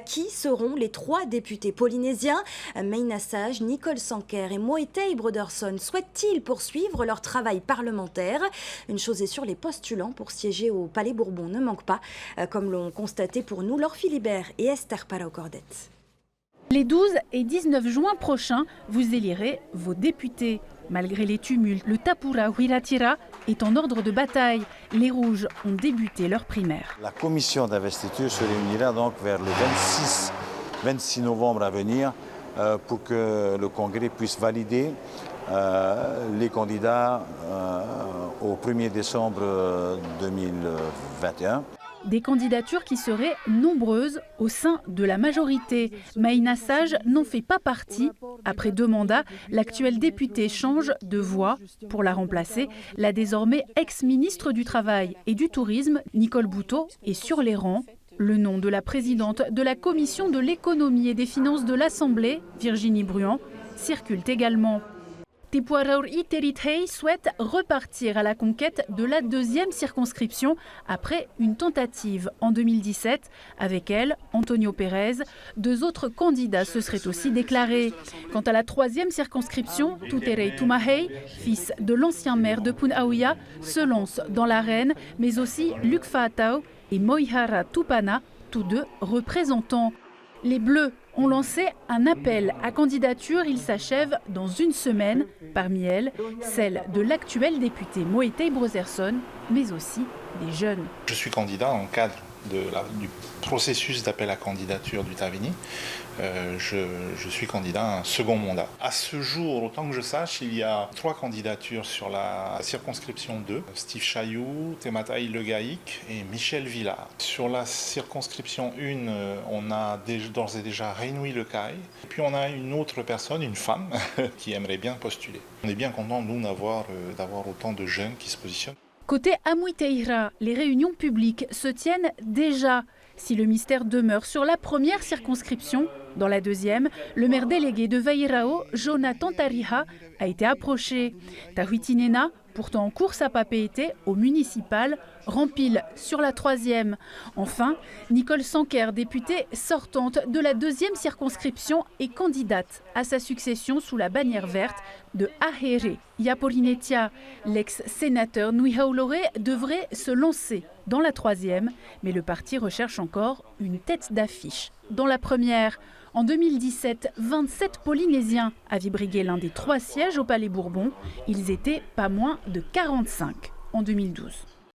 Qui seront les 3 députés polynésiens? Meina Sage, Nicole Sanquer et Moetai Broderson souhaitent-ils poursuivre leur travail parlementaire? Une chose est sûre, les postulants pour siéger au Palais Bourbon ne manquent pas, comme l'ont constaté pour nous Laure Philibert et Esther Palau-Cordet. Les 12 et 19 juin prochains, vous élirez vos députés. Malgré les tumultes, le Tapura Huiratira est en ordre de bataille. Les Rouges ont débuté leur primaire. La commission d'investiture se réunira donc vers le 26 novembre à venir pour que le Congrès puisse valider les candidats au 1er décembre 2021. Des candidatures qui seraient nombreuses au sein de la majorité. Meina Sage n'en fait pas partie. Après 2 mandats, l'actuelle députée change de voix. Pour la remplacer, la désormais ex-ministre du Travail et du Tourisme, Nicole Boutot, est sur les rangs. Le nom de la présidente de la Commission de l'économie et des finances de l'Assemblée, Virginie Bruand, circule également. Tipuaraur Iterithei souhaite repartir à la conquête de la 2e circonscription après une tentative en 2017. Avec elle, Antonio Pérez. 2 autres candidats se seraient aussi déclarés. Quant à la 3e circonscription, Tuterei Tumahei, fils de l'ancien maire de Punaouia, se lance dans l'arène, mais aussi Luc Faatau et Moihara Tupana, tous 2 représentants. Les Bleus ont lancé un appel à candidature. Il s'achève dans une semaine. Parmi elles, celle de l'actuel député Moetai Broderson, mais aussi des jeunes. Je suis candidat dans le cadre du processus d'appel à candidature du Tavini. Je suis candidat à un second mandat. À ce jour, autant que je sache, il y a 3 candidatures sur la circonscription 2. Steve Chailloux, Tematai Legaïc et Michel Villard. Sur la circonscription 1, on a d'ores et déjà Rénoui Lecaille. Et puis on a une autre personne, une femme, qui aimerait bien postuler. On est bien content, nous, d'avoir autant de jeunes qui se positionnent. Côté Amuiteira, les réunions publiques se tiennent déjà. Si le mystère demeure sur la 1re circonscription, dans la 2e, le maire délégué de Vairao, Jonathan Tariha, a été approché. Tahuitinena, pourtant en course à papeete au municipal, rempile sur la 3e. Enfin, Nicole Sanquer, députée sortante de la 2e circonscription, est candidate à sa succession sous la bannière verte de Ahere Yaporinetia. L'ex-sénateur Nui Haulore devrait se lancer dans la 3e, mais le parti recherche encore une tête d'affiche dans la 1re. En 2017, 27 Polynésiens avaient brigué l'un des 3 sièges au Palais Bourbon. Ils étaient pas moins de 45 en 2012.